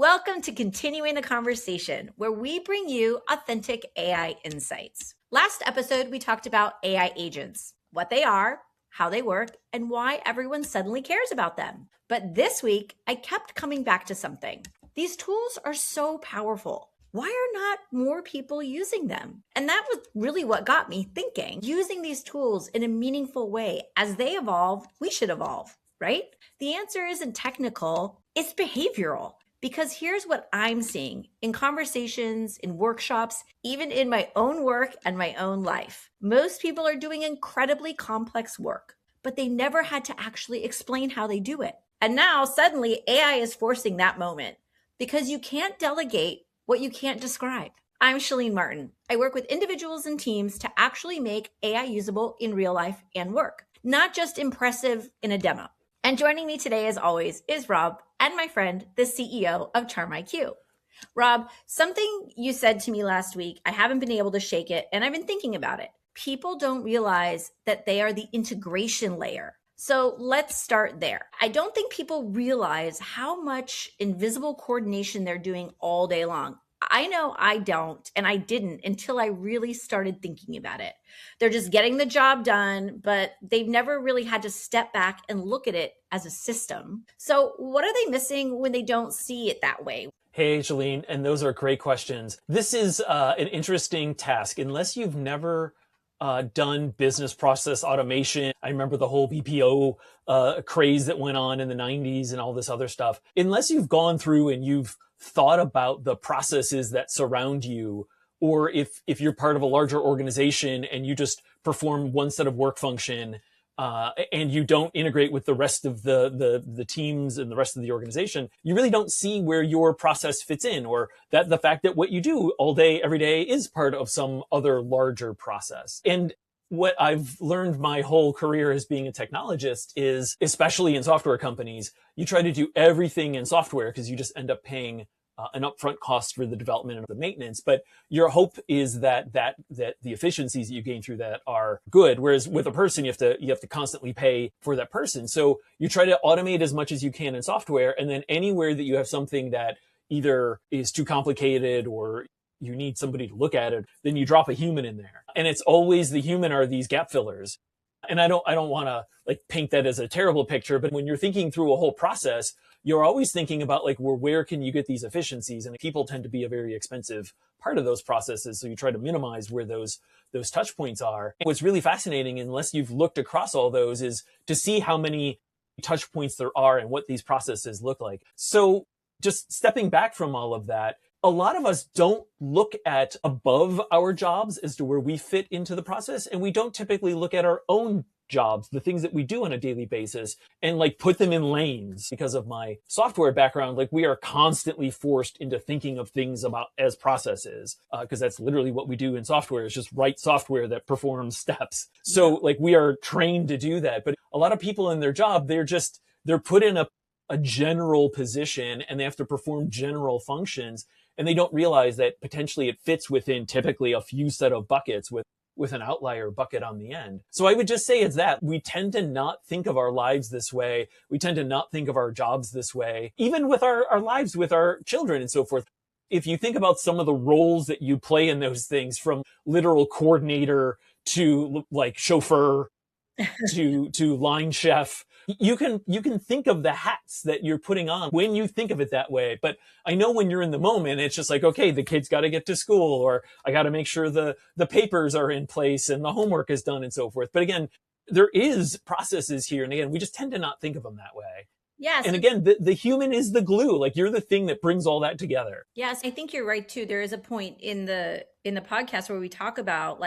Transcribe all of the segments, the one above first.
Welcome to Continuing the Conversation, where we bring you authentic AI insights. Last episode, we talked about AI agents, what they are, how they work, and why everyone suddenly cares about them. But this week, I kept coming back to something. These tools are so powerful. Why are not more people using them? And that was really what got me thinking. Using these tools in a meaningful way, as they evolve, we should evolve, right? The answer isn't technical, it's behavioral. Because here's what I'm seeing in conversations, in workshops, even in my own work and my own life. Most people are doing incredibly complex work, but they never had to actually explain how they do it. And now suddenly AI is forcing that moment because you can't delegate what you can't describe. I'm Shalene Martin. I work with individuals and teams to actually make AI usable in real life and work, not just impressive in a demo. And joining me today, as always, is Rob and my friend, the CEO of CharmIQ. Rob, something you said to me last week, I haven't been able to shake it, and I've been thinking about it. People don't realize that they are the integration layer. So let's start there. I don't think people realize how much invisible coordination they're doing all day long. I know I don't, and I didn't until I really started thinking about it. They're just getting the job done, but they've never really had to step back and look at it as a system. So what are they missing when they don't see it that way? Hey, Shalene, and those are great questions. This is an interesting task. Unless you've never done business process automation, I remember the whole BPO craze that went on in the 90s and all this other stuff. Unless you've gone through and you've thought about the processes that surround you, or if you're part of a larger organization and you just perform one set of work function and you don't integrate with the rest of the teams and the rest of the organization, you really don't see where your process fits in, or that the fact that what you do all day, every day is part of some other larger process. And what I've learned my whole career as being a technologist is, especially in software companies, you try to do everything in software because you just end up paying an upfront cost for the development and the maintenance. But your hope is that the efficiencies that you gain through that are good. Whereas with a person, you have to constantly pay for that person. So you try to automate as much as you can in software, and then anywhere that you have something that either is too complicated or you need somebody to look at it, then you drop a human in there. And it's always the human are these gap fillers. And I don't want to paint that as a terrible picture, but when you're thinking through a whole process, you're always thinking about where can you get these efficiencies? And people tend to be a very expensive part of those processes. So you try to minimize where those touch points are. And what's really fascinating, unless you've looked across all those, is to see how many touch points there are and what these processes look like. So just stepping back from all of that, a lot of us don't look at above our jobs as to where we fit into the process. And we don't typically look at our own jobs, the things that we do on a daily basis, and put them in lanes. Because of my software background, we are constantly forced into thinking of things about as processes, because that's literally what we do in software, is just write software that performs steps. So we are trained to do that. But a lot of people in their job, they're put in a general position and they have to perform general functions. And they don't realize that potentially it fits within typically a few set of buckets with an outlier bucket on the end. So I would just say it's that we tend to not think of our lives this way. We tend to not think of our jobs this way, even with our lives with our children and so forth. If you think about some of the roles that you play in those things, from literal coordinator to chauffeur to line chef, you can think of the hats that you're putting on when you think of it that way. But I know when you're in the moment, it's just okay, the kid's got to get to school, or I got to make sure the papers are in place and the homework is done and so forth. But again, there is processes here. And again, we just tend to not think of them that way. Yes. And again, the human is the glue. You're the thing that brings all that together. Yes, I think you're right too. There is a point in the podcast where we talk about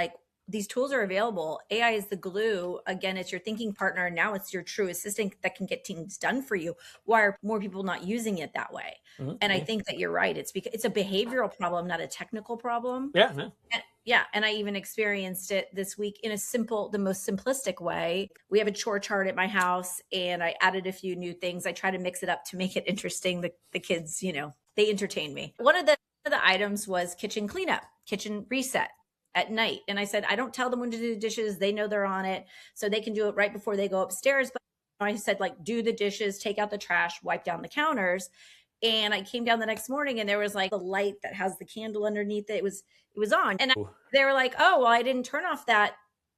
these tools are available. AI is the glue. Again, it's your thinking partner. Now it's your true assistant that can get things done for you. Why are more people not using it that way? Mm-hmm. And I think that you're right. It's because it's a behavioral problem, not a technical problem. Yeah. And I even experienced it this week in the most simplistic way. We have a chore chart at my house, and I added a few new things. I try to mix it up to make it interesting. The kids, they entertain me. One of the items was kitchen cleanup, kitchen reset at night. And I said, I don't tell them when to do the dishes. They know they're on it, so they can do it right before they go upstairs. But I said, do the dishes, take out the trash, wipe down the counters. And I came down the next morning and there was like a light that has the candle underneath it. It was on. And they were like, oh, well, I didn't turn off that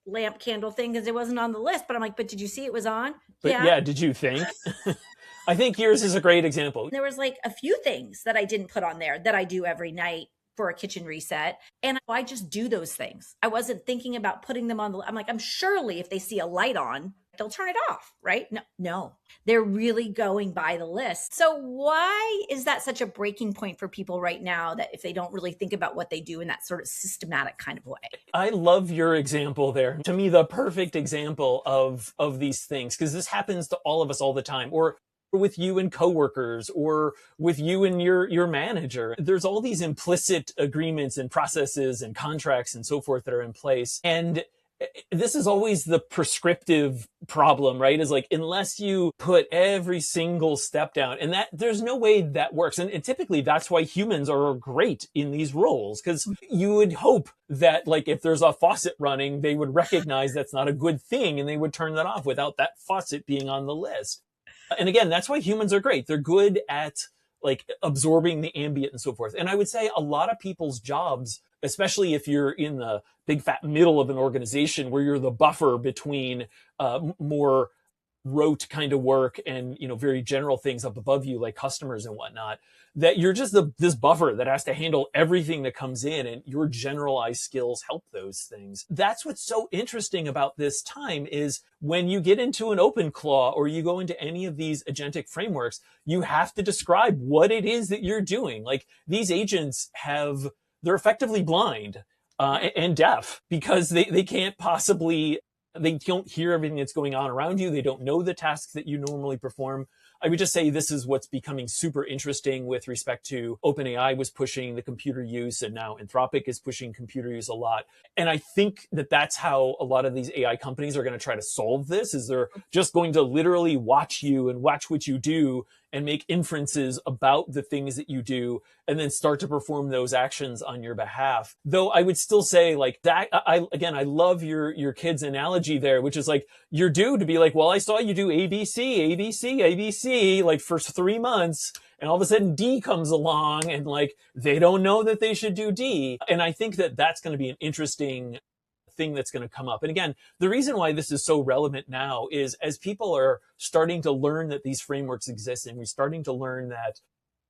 lamp candle thing because it wasn't on the list. But I'm like, but did you see it was on? But yeah, did you think? I think yours is a great example. There was like a few things that I didn't put on there that I do every night for a kitchen reset. And I just do those things. I wasn't thinking about putting them on the, I'm like, I'm surely if they see a light on, they'll turn it off, right? No, they're really going by the list. So why is that such a breaking point for people right now, that if they don't really think about what they do in that sort of systematic kind of way? I love your example there. To me, the perfect example of these things, because this happens to all of us all the time, or with you and coworkers, or with you and your manager. There's all these implicit agreements and processes and contracts and so forth that are in place. And this is always the prescriptive problem, right? Is like, unless you put every single step down, and that there's no way that works. And typically that's why humans are great in these roles, because you would hope that like, if there's a faucet running, they would recognize that's not a good thing and they would turn that off without that faucet being on the list. And again, that's why humans are great. They're good at like absorbing the ambient and so forth. And I would say a lot of people's jobs, especially if you're in the big fat middle of an organization where you're the buffer between more rote kind of work and, you know, very general things up above you like customers and whatnot, that you're just this buffer that has to handle everything that comes in, and your generalized skills help those things. That's what's so interesting about this time, is when you get into an OpenClaw or you go into any of these agentic frameworks, you have to describe what it is that you're doing. Like, these agents they're effectively blind and deaf, because they can't possibly, they don't hear everything that's going on around you. They don't know the tasks that you normally perform. I would just say this is what's becoming super interesting with respect to OpenAI was pushing the computer use, and now Anthropic is pushing computer use a lot. And I think that that's how a lot of these AI companies are going to try to solve this, is they're just going to literally watch you and watch what you do and make inferences about the things that you do, and then start to perform those actions on your behalf. Though I would still say, like, that, I love your kid's analogy there, which is like, you're due to be like, well, I saw you do ABC, ABC, ABC, like for 3 months. And all of a sudden D comes along and like, they don't know that they should do D. And I think that that's going to be an interesting thing that's going to come up. And again, the reason why this is so relevant now is as people are starting to learn that these frameworks exist, and we're starting to learn that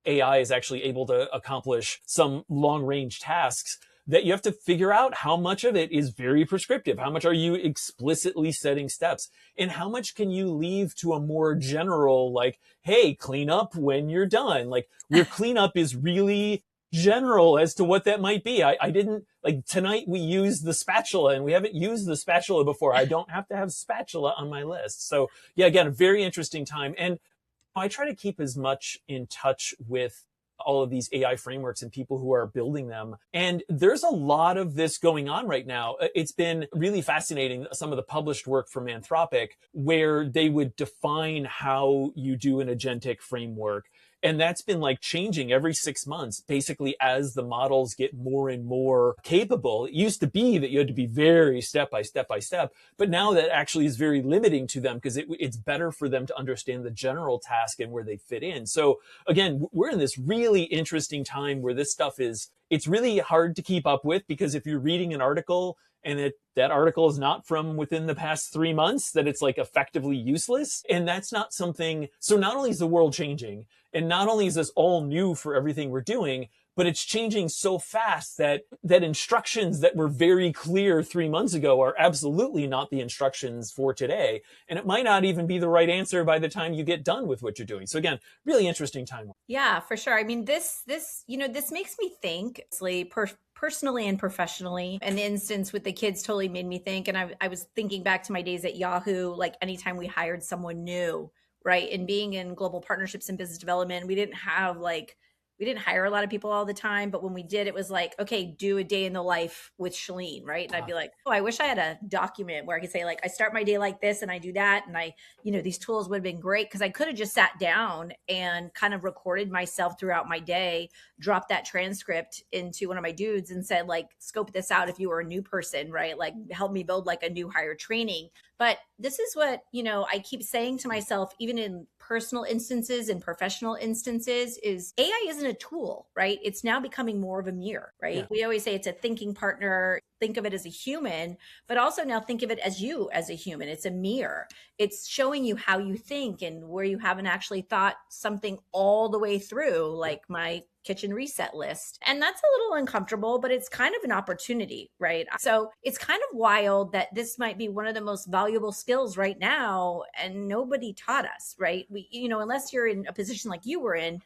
AI is actually able to accomplish some long range tasks, that you have to figure out how much of it is very prescriptive. How much are you explicitly setting steps? And how much can you leave to a more general, like, hey, clean up when you're done? Like, your cleanup is really general as to what that might be. I didn't, like, tonight we used the spatula and we haven't used the spatula before. I don't have to have spatula on my list. So yeah, again, a very interesting time. And I try to keep as much in touch with all of these AI frameworks and people who are building them. And there's a lot of this going on right now. It's been really fascinating, some of the published work from Anthropic, where they would define how you do an agentic framework. And that's been like changing every 6 months, basically, as the models get more and more capable. It used to be that you had to be very step by step by step, but now that actually is very limiting to them, because it's better for them to understand the general task and where they fit in. So again, we're in this really interesting time where this stuff it's really hard to keep up with, because if you're reading an article and that article is not from within the past 3 months, that it's like effectively useless. And that's not something, so not only is the world changing, and not only is this all new for everything we're doing, but it's changing so fast that instructions that were very clear 3 months ago are absolutely not the instructions for today. And it might not even be the right answer by the time you get done with what you're doing. So again, really interesting time. Yeah, for sure. I mean, this makes me think, personally and professionally. An instance with the kids totally made me think. And I was thinking back to my days at Yahoo, like anytime we hired someone new, right? And being in global partnerships and business development, we didn't hire a lot of people all the time, but when we did, it was like, okay, do a day in the life with Shalene, right? And I'd be like, oh, I wish I had a document where I could say, like, I start my day like this and I do that. And these tools would have been great, because I could have just sat down and kind of recorded myself throughout my day, dropped that transcript into one of my dudes and said, like, scope this out if you were a new person, right? Like, help me build like a new hire training. But this is what, I keep saying to myself, even in personal instances and professional instances is AI isn't a tool, right? It's now becoming more of a mirror, right? Yeah. We always say it's a thinking partner. Think of it as a human, but also now think of it as you as a human. It's a mirror. It's showing you how you think and where you haven't actually thought something all the way through, like my kitchen reset list. And that's a little uncomfortable, but it's kind of an opportunity, right? So it's kind of wild that this might be one of the most valuable skills right now, and nobody taught us, right? We, unless you're in a position like you were in,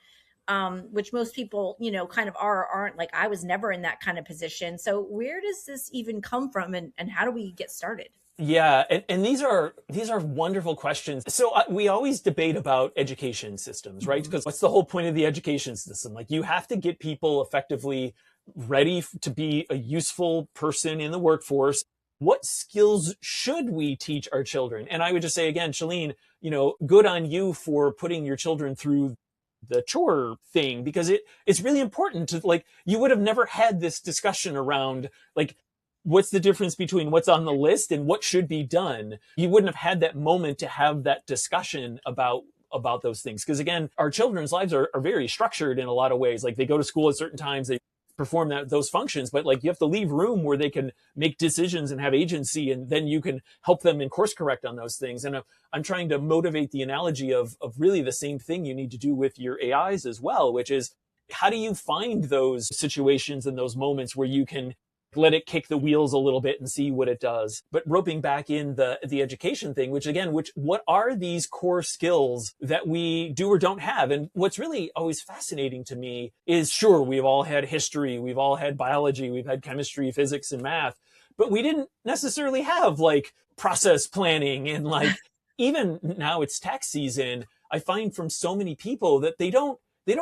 which most people, kind of are or aren't. Like, I was never in that kind of position. So where does this even come from, and how do we get started? Yeah, and these are wonderful questions. So we always debate about education systems, right? Because what's the whole point of the education system? Like, you have to get people effectively ready to be a useful person in the workforce. What skills should we teach our children? And I would just say again, Shalene, good on you for putting your children through the chore thing, because it's really important to, like, you would have never had this discussion around, like, what's the difference between what's on the list and what should be done. You wouldn't have had that moment to have that discussion about those things. Because again, our children's lives are very structured in a lot of ways. Like, they go to school at certain times, they perform those functions, but like, you have to leave room where they can make decisions and have agency, and then you can help them and course correct on those things. And I'm trying to motivate the analogy of really the same thing you need to do with your AIs as well, which is, how do you find those situations and those moments where you can let it kick the wheels a little bit and see what it does. But roping back in the education thing, what are these core skills that we do or don't have? And what's really always fascinating to me is, sure, we've all had history, we've all had biology, we've had chemistry, physics, and math, but we didn't necessarily have like process planning. And like, even now it's tax season, I find from so many people that they don't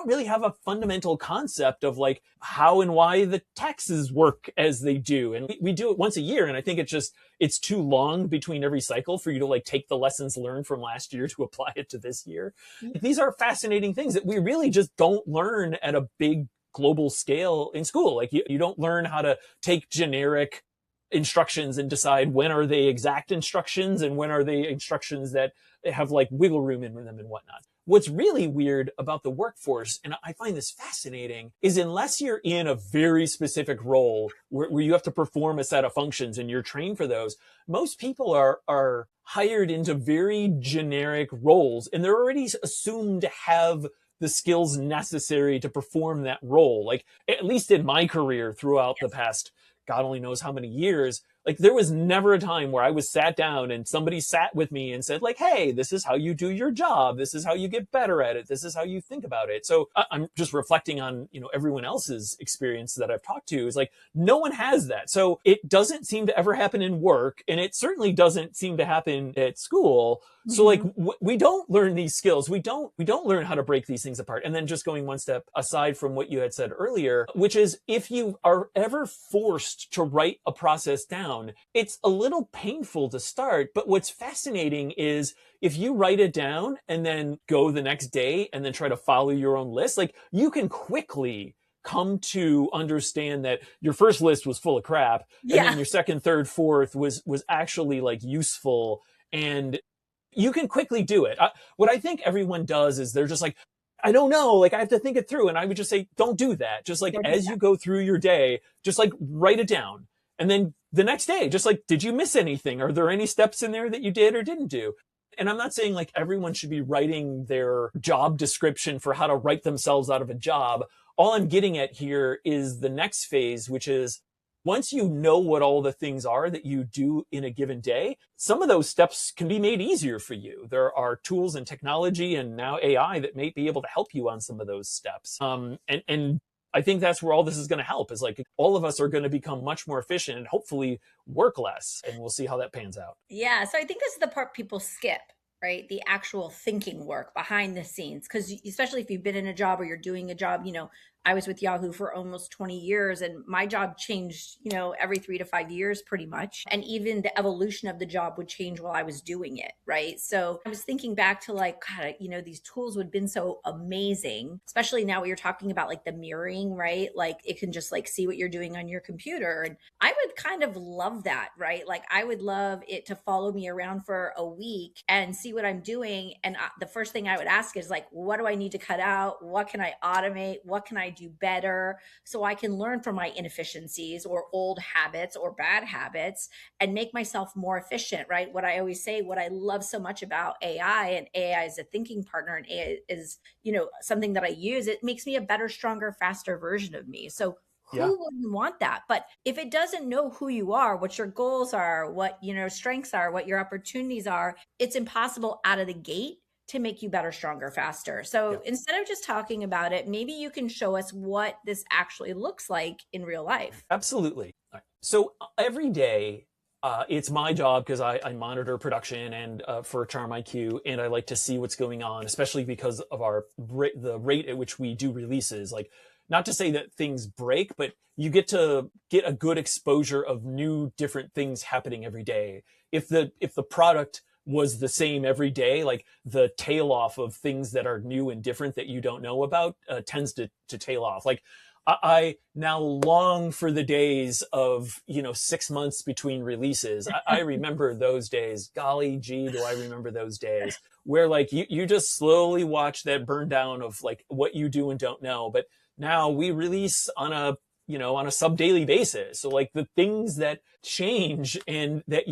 really have a fundamental concept of like how and why the taxes work as they do. And we do it once a year. And I think it's too long between every cycle for you to like take the lessons learned from last year to apply it to this year. These are fascinating things that we really just don't learn at a big global scale in school. Like, you don't learn how to take generic instructions and decide when are they exact instructions and when are they instructions that have like wiggle room in them and whatnot. What's really weird about the workforce, and I find this fascinating, is unless you're in a very specific role where you have to perform a set of functions and you're trained for those, most people are hired into very generic roles, and they're already assumed to have the skills necessary to perform that role. Like, at least in my career throughout the past, God only knows how many years, like, there was never a time where I was sat down and somebody sat with me and said like, hey, this is how you do your job. This is how you get better at it. This is how you think about it. So I'm just reflecting on, everyone else's experience that I've talked to, is like, no one has that. So it doesn't seem to ever happen in work, and it certainly doesn't seem to happen at school. So like, we don't learn these skills. We don't learn how to break these things apart. And then just going one step aside from what you had said earlier, which is, if you are ever forced to write a process down, it's a little painful to start. But what's fascinating is, if you write it down and then go the next day and then try to follow your own list, like, you can quickly come to understand that your first list was full of crap. And then your second, third, fourth was actually like useful. And you can quickly do it. What I think everyone does is they're just like, I don't know, like, I have to think it through. And I would just say, don't do that. Just like, as you go through your day, just like write it down. And then the next day, just like, did you miss anything? Are there any steps in there that you did or didn't do? And I'm not saying like everyone should be writing their job description for how to write themselves out of a job. All I'm getting at here is the next phase, which is, once you know what all the things are that you do in a given day, some of those steps can be made easier for you. There are tools and technology and now AI that may be able to help you on some of those steps. And I think that's where all this is going to help, is like, all of us are going to become much more efficient and hopefully work less. And we'll see how that pans out. Yeah. So I think this is the part people skip, right? The actual thinking work behind the scenes. Because especially if you've been in a job or you're doing a job, I was with Yahoo for almost 20 years, and my job changed, every 3 to 5 years pretty much. And even the evolution of the job would change while I was doing it. Right. So I was thinking back to like, God, these tools would have been so amazing, especially now you're talking about like the mirroring, right? Like it can just like see what you're doing on your computer. And I would kind of love that, right? Like I would love it to follow me around for a week and see what I'm doing. And the first thing I would ask is like, what do I need to cut out? What can I automate? What can I do better? So I can learn from my inefficiencies or old habits or bad habits and make myself more efficient, right? What I always say, what I love so much about AI, and AI is a thinking partner, and AI is, something that I use, it makes me a better, stronger, faster version of me. So who wouldn't want that? But if it doesn't know who you are, what your goals are, what strengths are, what your opportunities are, it's impossible out of the gate to make you better, stronger, faster. So instead of just talking about it, maybe you can show us what this actually looks like in real life. Absolutely. So every day, it's my job because I monitor production and for Charm IQ, and I like to see what's going on, especially because of the rate at which we do releases. Like, not to say that things break, but you get to get a good exposure of new different things happening every day. If the product was the same every day, like the tail off of things that are new and different that you don't know about tends to tail off. Like I now long for the days of, 6 months between releases. I remember those days. Golly gee, do I remember those days where like you just slowly watch that burn down of like what you do and don't know. But now we release on a sub-daily basis. So like the things that change and that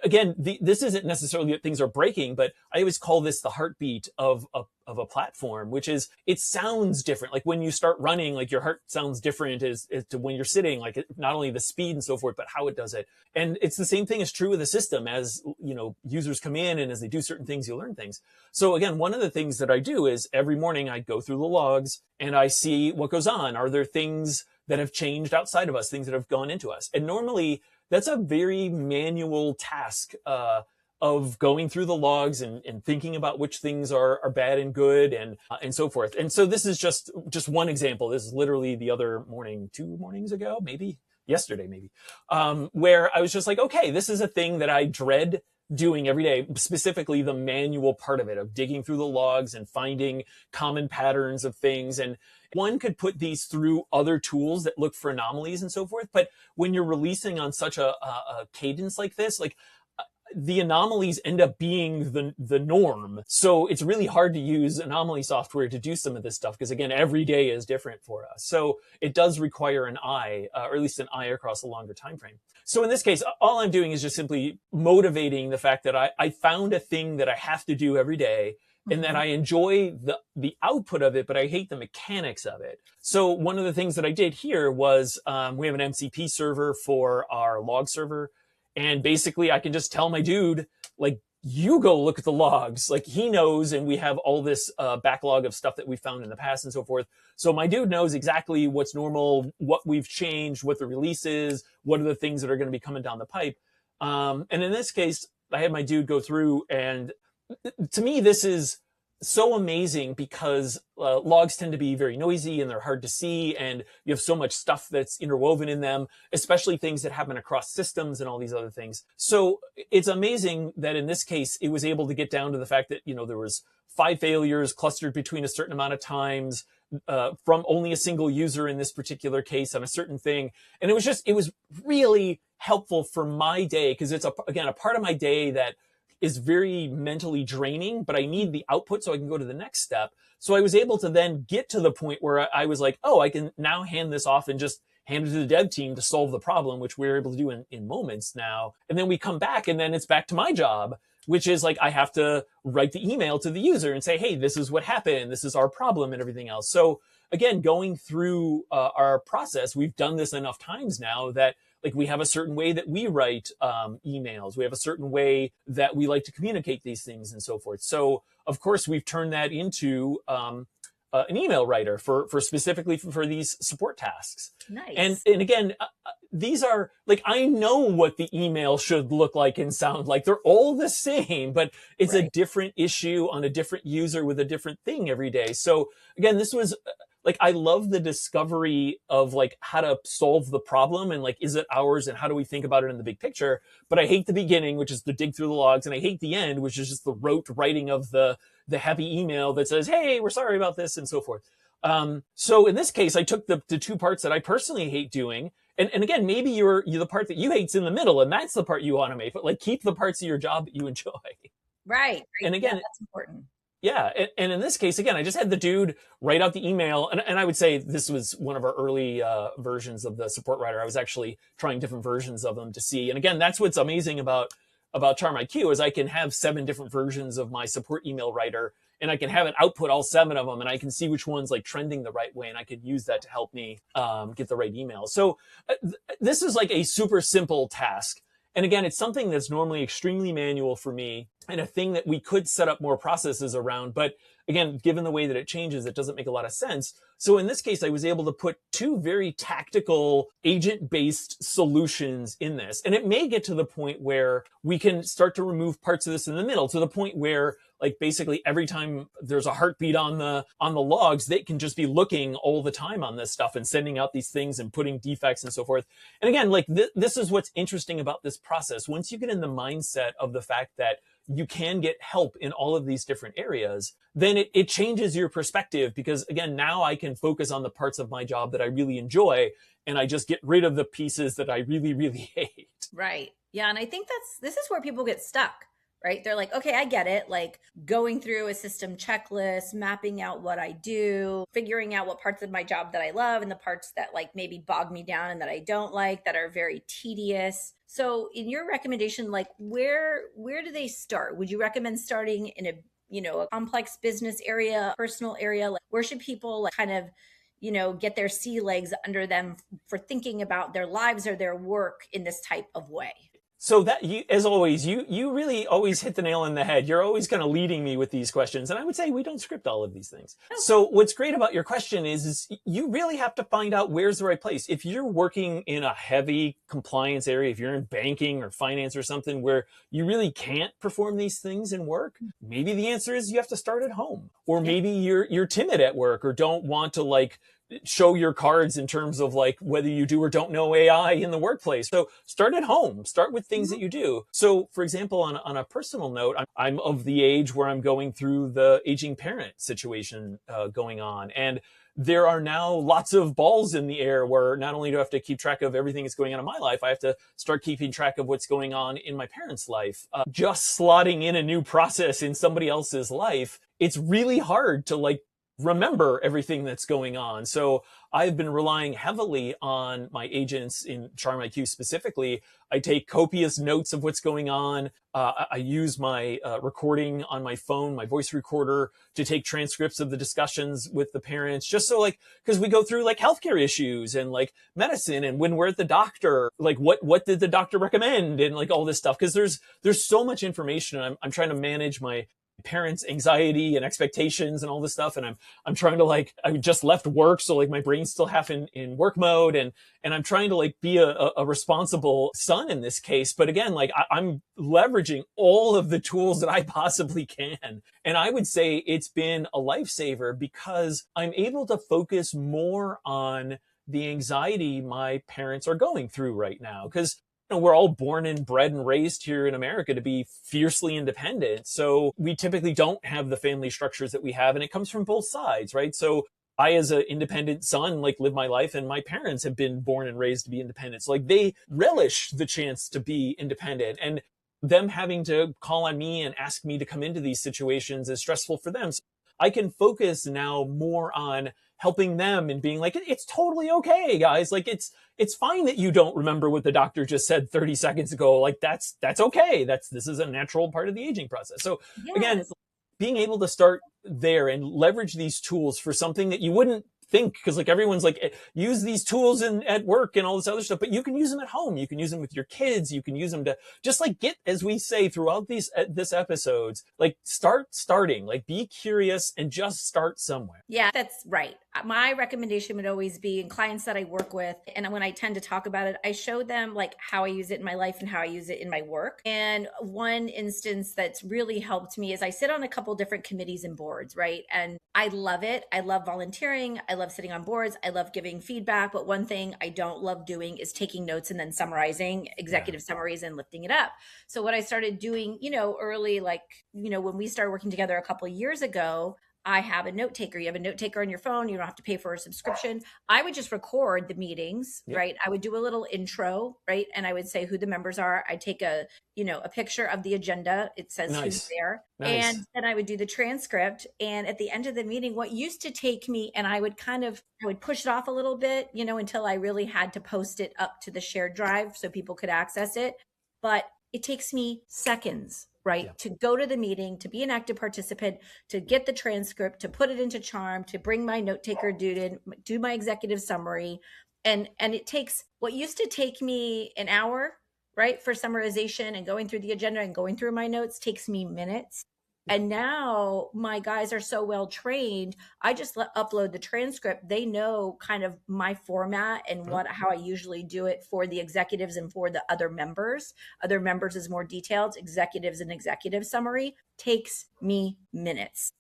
again, this isn't necessarily that things are breaking, but I always call this the heartbeat of a platform, which is it sounds different. Like when you start running, like your heart sounds different as to when you're sitting, like not only the speed and so forth, but how it does it. And it's the same thing is true with the system. As users come in and as they do certain things, you learn things. So again, one of the things that I do is every morning I go through the logs and I see what goes on. Are there things that have changed outside of us, things that have gone into us? And normally that's a very manual task of going through the logs and thinking about which things are bad and good and so forth. And so this is just one example. This is literally the other morning, 2 mornings ago, maybe yesterday, where I was just like, okay, this is a thing that I dread doing every day, specifically the manual part of it, of digging through the logs and finding common patterns of things. And one could put these through other tools that look for anomalies and so forth. But when you're releasing on such a cadence like this, like the anomalies end up being the norm. So it's really hard to use anomaly software to do some of this stuff because, again, every day is different for us. So it does require an eye, or at least an eye across a longer time frame. So in this case, all I'm doing is just simply motivating the fact that I found a thing that I have to do every day and that I enjoy the output of it, but I hate the mechanics of it. So one of the things that I did here was we have an MCP server for our log server. And basically I can just tell my dude, like, you go look at the logs. Like he knows, and we have all this backlog of stuff that we found in the past and so forth. So my dude knows exactly what's normal, what we've changed, what the release is, what are the things that are going to be coming down the pipe. And in this case, I had my dude go through, and to me, this is so amazing because logs tend to be very noisy and they're hard to see, and you have so much stuff that's interwoven in them, especially things that happen across systems and all these other things. So it's amazing that in this case, it was able to get down to the fact that, there was 5 failures clustered between a certain amount of times from only a single user in this particular case on a certain thing. And it was really helpful for my day because it's a part of my day that is very mentally draining, but I need the output so I can go to the next step. So I was able to then get to the point where I was like, oh, I can now hand this off and just hand it to the dev team to solve the problem, which we're able to do in moments now. And then we come back and then it's back to my job, which is like, I have to write the email to the user and say, hey, this is what happened. This is our problem and everything else. So again, going through our process, we've done this enough times now that like we have a certain way that we write emails. We have a certain way that we like to communicate these things and so forth. So of course we've turned that into an email writer for specifically for these support tasks. Nice. And again, these are like, I know what the email should look like and sound like. They're all the same, but it's a different issue on a different user with a different thing every day. So again, this was like, I love the discovery of like how to solve the problem and like, is it ours and how do we think about it in the big picture? But I hate the beginning, which is to dig through the logs, and I hate the end, which is just the rote writing of the happy email that says, hey, we're sorry about this, and so forth. So in this case, I took the two parts that I personally hate doing. And again, maybe you're the part that you hate's in the middle, and that's the part you automate, but like, keep the parts of your job that you enjoy. Right. And again, yeah, that's important. Yeah. And in this case, again, I just had the dude write out the email. And I would say this was one of our early versions of the support writer. I was actually trying different versions of them to see. And again, that's what's amazing about Charm IQ is I can have 7 different versions of my support email writer, and I can have it output all 7 of them, and I can see which one's like trending the right way, and I could use that to help me get the right email. So this is like a super simple task. And again, it's something that's normally extremely manual for me, and a thing that we could set up more processes around. But again, given the way that it changes, it doesn't make a lot of sense. So in this case, I was able to put 2 very tactical agent-based solutions in this. And it may get to the point where we can start to remove parts of this in the middle, to the point where like basically every time there's a heartbeat on the logs, they can just be looking all the time on this stuff and sending out these things and putting defects and so forth. And again, like this is what's interesting about this process. Once you get in the mindset of the fact that you can get help in all of these different areas, then it changes your perspective, because again, now I can focus on the parts of my job that I really enjoy, and I just get rid of the pieces that I really, really hate. Right. Yeah. And I think this is where people get stuck, right? They're like, okay, I get it. Like going through a system checklist, mapping out what I do, figuring out what parts of my job that I love and the parts that like maybe bog me down and that I don't like, that are very tedious. So in your recommendation, like where do they start? Would you recommend starting in a complex business area, personal area? Like where should people like kind of, get their sea legs under them for thinking about their lives or their work in this type of way? So that as always, you really always hit the nail on the head. You're always kind of leading me with these questions. And I would say we don't script all of these things. So what's great about your question is you really have to find out where's the right place. If you're working in a heavy compliance area, if you're in banking or finance or something where you really can't perform these things in work, maybe the answer is you have to start at home. Or maybe you're timid at work or don't want to like show your cards in terms of like whether you do or don't know AI in the workplace. So start at home, start with things that you do. So for example, on a personal note, I'm of the age where I'm going through the aging parent situation going on. And there are now lots of balls in the air where not only do I have to keep track of everything that's going on in my life, I have to start keeping track of what's going on in my parents' life. Just slotting in a new process in somebody else's life, it's really hard to like remember everything that's going on. So I've been relying heavily on my agents in Charm IQ specifically. I take copious notes of what's going on. I use my recording on my phone, my voice recorder, to take transcripts of the discussions with the parents, just so like, because we go through like healthcare issues and like medicine, and when we're at the doctor, like what did the doctor recommend, and like all this stuff, because there's so much information. I'm trying to manage my parents' anxiety and expectations and all this stuff. And I'm trying to like, I just left work. So like my brain's still half in work mode. And I'm trying to like be a responsible son in this case. But again, like I'm leveraging all of the tools that I possibly can. And I would say it's been a lifesaver because I'm able to focus more on the anxiety my parents are going through right now. Because we're all born and bred and raised here in America to be fiercely independent. So we typically don't have the family structures that we have, and it comes from both sides, right? So I, as an independent son, like live my life, and my parents have been born and raised to be independent. So like they relish the chance to be independent, and them having to call on me and ask me to come into these situations is stressful for them. So I can focus now more on helping them and being like, it's totally okay, guys. Like it's fine that you don't remember what the doctor just said 30 seconds ago. Like that's okay. This is a natural part of the aging process. So again, being able to start there and leverage these tools for something that you wouldn't think, because like everyone's like, use these tools at work and all this other stuff, but you can use them at home. You can use them with your kids. You can use them to just like get, as we say throughout this episodes, like starting, like be curious and just start somewhere. Yeah, that's right. My recommendation would always be in clients that I work with, and when I tend to talk about it, I show them like how I use it in my life and how I use it in my work. And one instance that's really helped me is I sit on a couple different committees and boards, right? And I love it. I love volunteering. I love sitting on boards. I love giving feedback. But one thing I don't love doing is taking notes and then summarizing executive summaries and lifting it up. So what I started doing, early, when we started working together a couple of years ago, I have a note taker. You have a note taker on your phone. You don't have to pay for a subscription. I would just record the meetings, right? I would do a little intro, right? And I would say who the members are. I take a picture of the agenda. It says who's there. And then I would do the transcript. And at the end of the meeting, what used to take me, and I would push it off a little bit, until I really had to post it up to the shared drive so people could access it. But it takes me seconds, right? To go to the meeting, to be an active participant, to get the transcript, to put it into Charm, to bring my note taker dude in, do my executive summary. And it takes what used to take me an hour, right? For summarization and going through the agenda and going through my notes takes me minutes. And now my guys are so well trained. I just upload the transcript. They know kind of my format and how I usually do it for the executives and for the other members. Other members is more detailed. Executives and executive summary takes me minutes.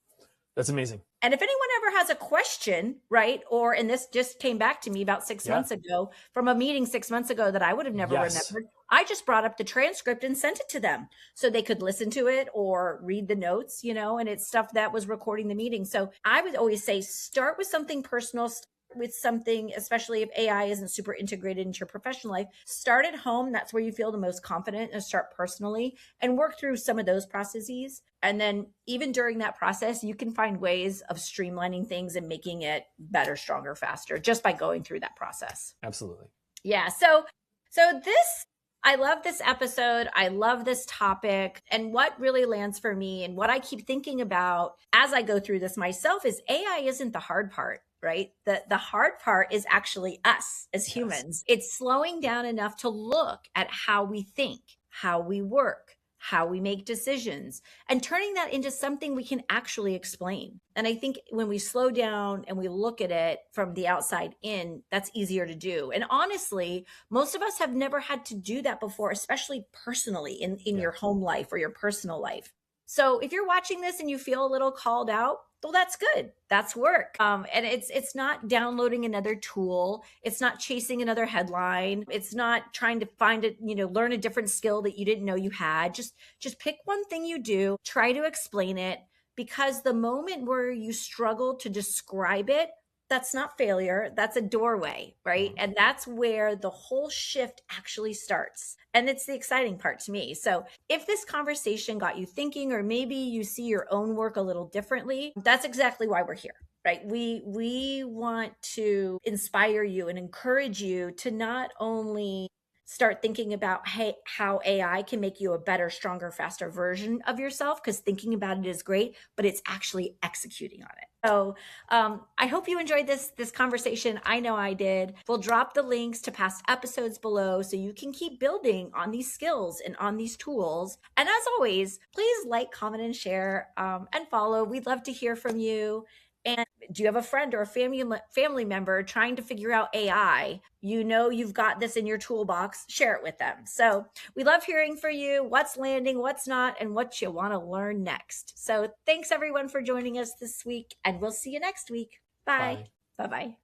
That's amazing. And if anyone ever has a question, right? And this just came back to me about 6 months ago from a meeting 6 months ago that I would have never remembered. I just brought up the transcript and sent it to them so they could listen to it or read the notes, and it's stuff that was recording the meeting. So I would always say, start with something personal, with something, especially if AI isn't super integrated into your professional life, start at home. That's where you feel the most confident, and start personally and work through some of those processes. And then even during that process, you can find ways of streamlining things and making it better, stronger, faster, just by going through that process. Absolutely. Yeah. So I love this episode. I love this topic. And what really lands for me and what I keep thinking about as I go through this myself is AI isn't the hard part, right? The hard part is actually us as humans. It's slowing down enough to look at how we think, how we work, how we make decisions, and turning that into something we can actually explain. And I think when we slow down and we look at it from the outside in, that's easier to do. And honestly, most of us have never had to do that before, especially personally in your home life or your personal life. So if you're watching this and you feel a little called out, well, that's good. That's work. And it's not downloading another tool. It's not chasing another headline. It's not trying to find it, learn a different skill that you didn't know you had. Just pick one thing you do, try to explain it, because the moment where you struggle to describe it, that's not failure. That's a doorway, right? And that's where the whole shift actually starts. And it's the exciting part to me. So if this conversation got you thinking, or maybe you see your own work a little differently, that's exactly why we're here, right? We want to inspire you and encourage you to not only start thinking about how AI can make you a better, stronger, faster version of yourself, because thinking about it is great, but it's actually executing on it. So I hope you enjoyed this conversation. I know I did. We'll drop the links to past episodes below so you can keep building on these skills and on these tools. And as always, please like, comment, and share, and follow. We'd love to hear from you. And do you have a friend or a family member trying to figure out AI? You've got this in your toolbox. Share it with them. So we love hearing from you, what's landing, what's not, and what you want to learn next. So thanks everyone for joining us this week, and we'll see you next week. Bye. Bye-bye.